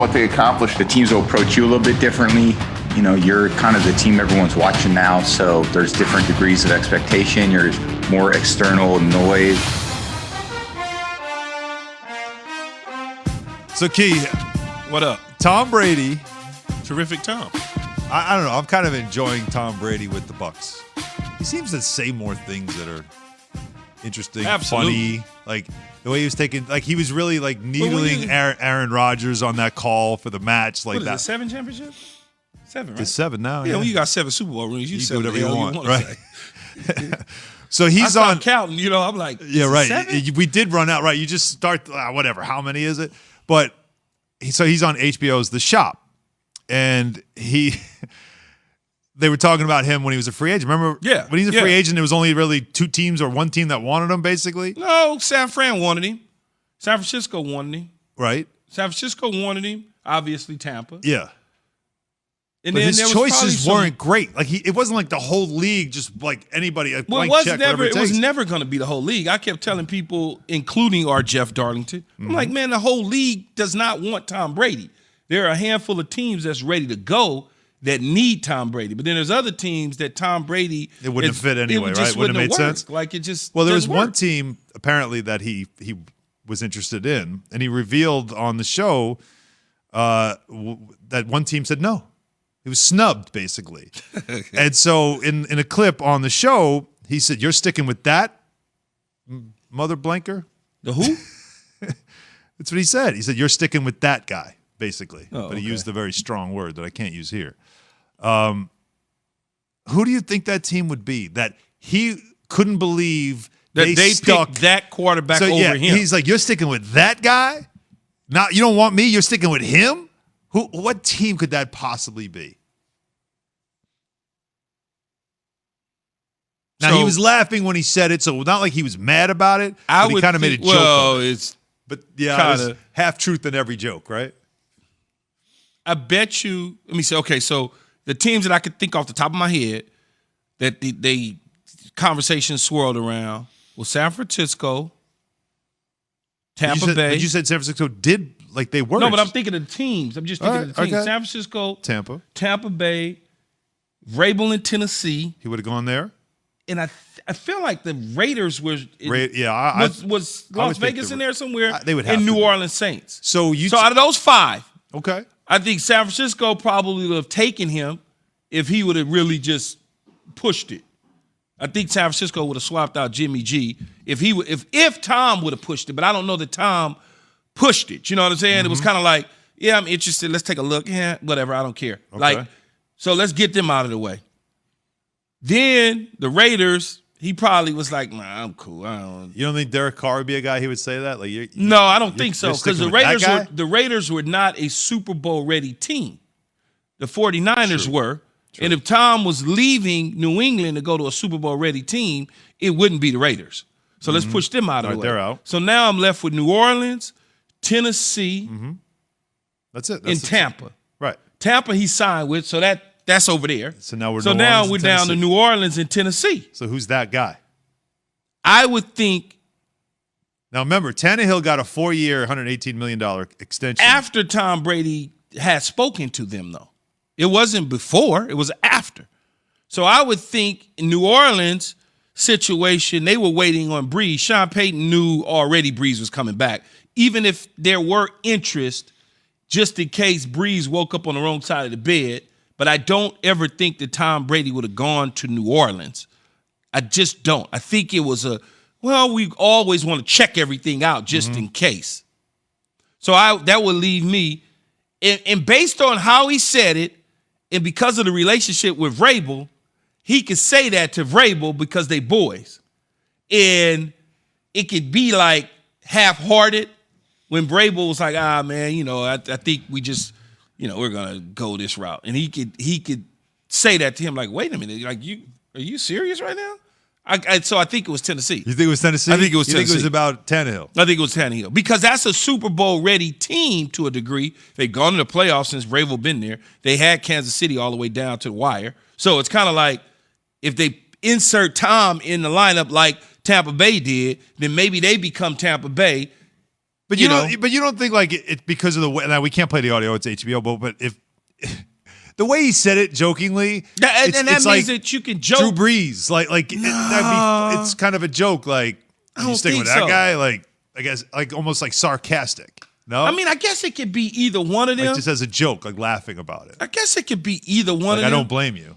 what they accomplished. The teams will approach you a little bit differently. You know, you're kind of the team everyone's watching now, so there's different degrees of expectation. There's more external noise. So, Key, what up? Tom Brady. Terrific Tom. I don't know. I'm kind of enjoying Tom Brady with the Bucs. He seems to say more things that are interesting, Absolutely. funny. Like the way he was taking, like he was really like needling Aaron Rodgers on that call for the match. Like what is that. it, 7 championships? 7, right? It's 7 now. Yeah, well, you got 7 Super Bowl rings. You do say whatever you want, right? Say. So he's I on counting. You know, I'm like, yeah, right. 7? We did run out, right? You just start whatever. How many is it? But so he's on HBO's The Shop, and they were talking about him when he was a free agent. Remember? Yeah. When he's a free agent, there was only really 2 teams or 1 team that wanted him, basically. No, San Fran wanted him. San Francisco wanted him. Right. San Francisco wanted him. Obviously, Tampa. Yeah. And but then his choices weren't great. Like it wasn't like the whole league, just like anybody. Well, it was never going to be the whole league. I kept telling people, including our Jeff Darlington, I'm like, man, the whole league does not want Tom Brady. There are a handful of teams that's ready to go that need Tom Brady, but then there's other teams that Tom Brady it wouldn't have fit anyway, right? Wouldn't have made sense. Like it just well, there was one team apparently that he was interested in, and he revealed on the show that one team said no. He was snubbed, basically. And so in a clip on the show, he said, "You're sticking with that, mother blanker?" The who? That's what he said. He said, "You're sticking with that guy," basically. Oh, but he used a very strong word that I can't use here. Who do you think that team would be that he couldn't believe that they stuck picked that quarterback over him? He's like, "You're sticking with that guy? Not you don't want me, you're sticking with him?" What team could that possibly be? Now, he was laughing when he said it, so not like he was mad about it, but he kind of made a joke. Well, it's but yeah, there's half truth in every joke, right? I bet you, let me say, okay, so the teams that I could think off the top of my head that the conversation swirled around was San Francisco, Tampa Bay. But you said San Francisco did, like they were. No, but I'm thinking of the teams. I'm just thinking of the teams. Okay. San Francisco, Tampa Bay, Vrabel in Tennessee. He would have gone there. And I feel like the Raiders was Las Vegas in there somewhere. They would have in New Orleans Saints. So out of those 5, okay, I think San Francisco probably would have taken him if he would have really just pushed it. I think San Francisco would have swapped out Jimmy G if Tom would have pushed it, but I don't know that Tom pushed it. You know what I'm saying? Mm-hmm. It was kind of like, yeah, I'm interested. Let's take a look. Yeah, whatever. I don't care. Okay. So let's get them out of the way. Then the Raiders, he probably was like, "Nah, I'm cool. You don't think Derek Carr would be a guy who would say that? Like, no, I don't think so. Because the Raiders were not a Super Bowl ready team. The 49ers were. True. And if Tom was leaving New England to go to a Super Bowl ready team, it wouldn't be the Raiders. So let's push them out of the way. They're out. So now I'm left with New Orleans, Tennessee, that's it. And Tampa. Right. Tampa he signed with, so that's over there. So now we're down to New Orleans and Tennessee. So who's that guy? I would think. Now remember, Tannehill got a 4-year, $118 million extension after Tom Brady had spoken to them, though. It wasn't before; it was after. So I would think in New Orleans situation, they were waiting on Breeze. Sean Payton knew already Breeze was coming back, even if there were interest, just in case Breeze woke up on the wrong side of the bed. But I don't ever think that Tom Brady would have gone to New Orleans. I just don't. I think it was we always want to check everything out just in case. So that would leave me, and based on how he said it, and because of the relationship with Vrabel, he could say that to Vrabel because they boys. And it could be like half-hearted when Vrabel was like, man, I think we just, we're gonna go this route. And he could say that to him, like, wait a minute, like are you serious right now? So I think it was Tennessee. You think it was Tennessee? I think it was Tennessee. You think it was about Tannehill? I think it was Tannehill. Because that's a Super Bowl ready team to a degree. They've gone to the playoffs since Vrabel been there. They had Kansas City all the way down to the wire. So it's kind of like if they insert Tom in the lineup like Tampa Bay did, then maybe they become Tampa Bay. But you don't think like it because of the way. Now we can't play the audio; it's HBO. But if the way he said it jokingly, and that means like that you can joke. Drew Brees, it's kind of a joke. Like you sticking with that guy, like I guess like almost like sarcastic. No, I mean I guess it could be either one of them. Like just as a joke, like laughing about it. I guess it could be either one of them. I don't blame you,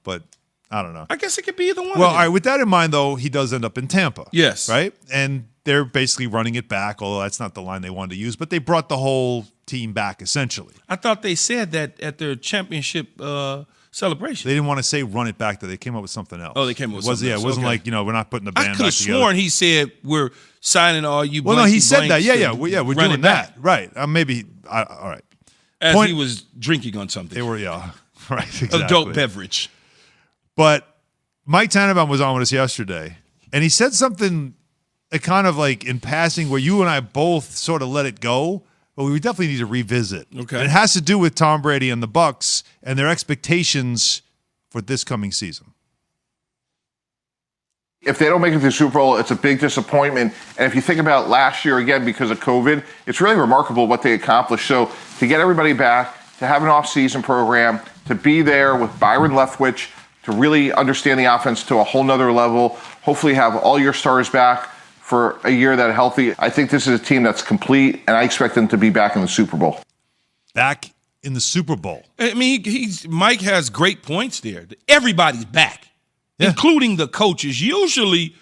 but I don't know. I guess it could be either one. Well, all right. With that in mind, though, he does end up in Tampa. Yes, right, and they're basically running it back, although that's not the line they wanted to use, but they brought the whole team back, essentially. I thought they said that at their championship celebration. They didn't want to say run it back, though. They came up with something else. Oh, they came up with something else. Yeah, it wasn't like, we're not putting the band back together. I could have sworn he said, we're signing all you Well, no, he said that. Yeah, we're doing that. Back. Right. All right. As he was drinking on something. They were, right, exactly. Adult beverage. But Mike Tannenbaum was on with us yesterday, and he said something kind of like in passing where you and I both sort of let it go, but we definitely need to revisit. Okay. And it has to do with Tom Brady and the Bucs and their expectations for this coming season. If they don't make it to the Super Bowl, it's a big disappointment. And if you think about last year, again, because of COVID, it's really remarkable what they accomplished. So to get everybody back, to have an off-season program, to be there with Byron Leftwich, to really understand the offense to a whole nother level, hopefully have all your stars back for a year that healthy. I think this is a team that's complete, and I expect them to be back in the Super Bowl. Back in the Super Bowl. I mean, Mike has great points there. Everybody's back, including the coaches. Usually,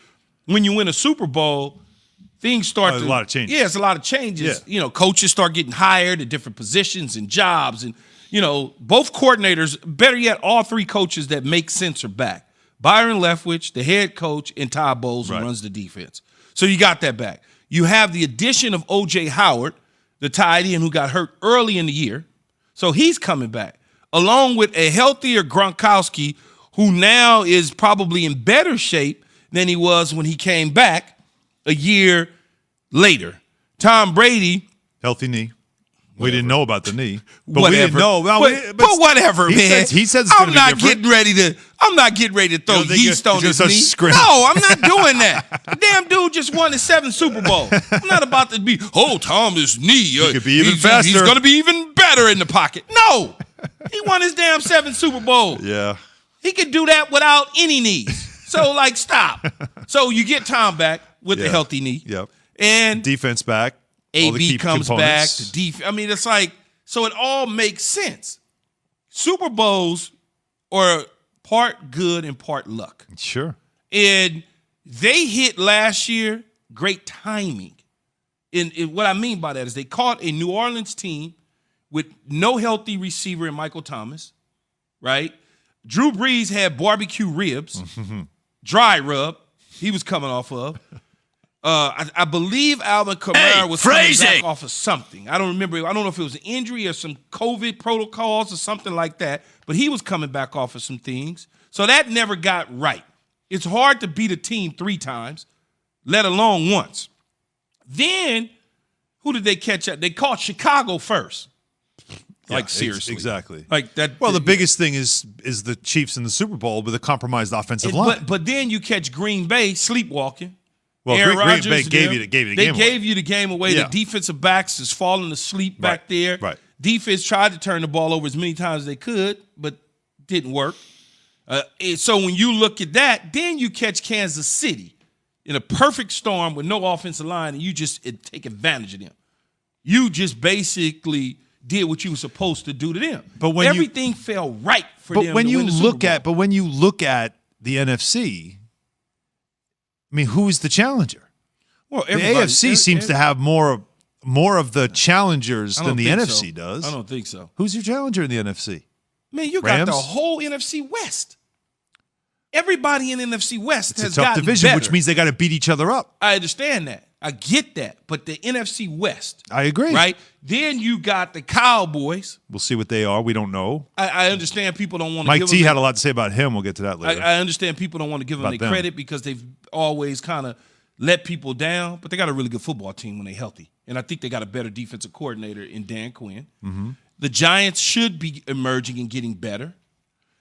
when you win a Super Bowl, things start a lot of changes. Yeah, it's a lot of changes. Yeah. Coaches start getting hired at different positions and jobs, and both coordinators. Better yet, all three coaches that make sense are back. Byron Leftwich, the head coach, and Todd Bowles, who runs the defense. So you got that back. You have the addition of O.J. Howard, the tight end who got hurt early in the year. So he's coming back, along with a healthier Gronkowski, who now is probably in better shape than he was when he came back a year later. Tom Brady. Healthy knee. We didn't know about the knee, but we didn't know. But whatever, man. He says I'm not getting ready to throw yeast on his knee. No, I'm not doing that. The damn dude just won his 7th Super Bowl. I'm not about to be, Tom's knee. He could be even faster. He's going to be even better in the pocket. No, he won his damn 7th Super Bowl. Yeah, he could do that without any knees. So stop. So you get Tom back with a healthy knee. Yep. And defense back. AB comes back. I mean, it's so it all makes sense. Super Bowls are part good and part luck. Sure. And they hit last year, great timing. And what I mean by that is they caught a New Orleans team with no healthy receiver in Michael Thomas, right? Drew Brees had barbecue ribs, dry rub he was coming off of. I believe Alvin Kamara was coming back off of something. I don't remember. I don't know if it was an injury or some COVID protocols or something like that, but he was coming back off of some things. So that never got right. It's hard to beat a team 3 times, let alone once. Then, who did they catch up? They caught Chicago first. Seriously. Exactly. Like that. Well, the biggest thing is the Chiefs in the Super Bowl with a compromised offensive line. But then you catch Green Bay sleepwalking. Well, Aaron Green Rodgers Bay gave you the game away. They gave you the game away. Yeah. The defensive backs is falling asleep back there. Right. Defense tried to turn the ball over as many times as they could, but didn't work. So when you look at that, then you catch Kansas City in a perfect storm with no offensive line, and you just take advantage of them. You just basically did what you were supposed to do to them. But when everything fell right for them. But when you look at the NFC, I mean, who's the challenger? Well, the AFC seems to have more of the challengers than the NFC does. I don't think so. Who's your challenger in the NFC? Man, you Rams? got the whole NFC West. Everybody in NFC West has a tough gotten division, better. which means they got to beat each other up. I understand that. I get that. But the NFC West. I agree. Right? Then you got the Cowboys. We'll see what they are. We don't know. I understand people don't want to Mike give T them had a lot to say about him. We'll get to that later. I understand people don't want to give them the credit because they've always kind of let people down, but they got a really good football team when they're healthy. And I think they got a better defensive coordinator in Dan Quinn. Mm-hmm. The Giants should be emerging and getting better.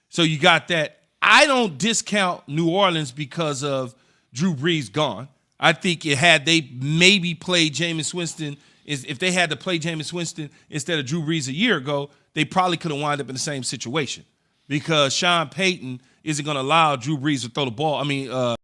So you got that. I don't discount New Orleans because of Drew Brees gone. I think had they maybe played Jameis Winston, if they had to play Jameis Winston instead of Drew Brees a year ago, they probably could have wound up in the same situation because Sean Payton isn't going to allow Drew Brees to throw the ball.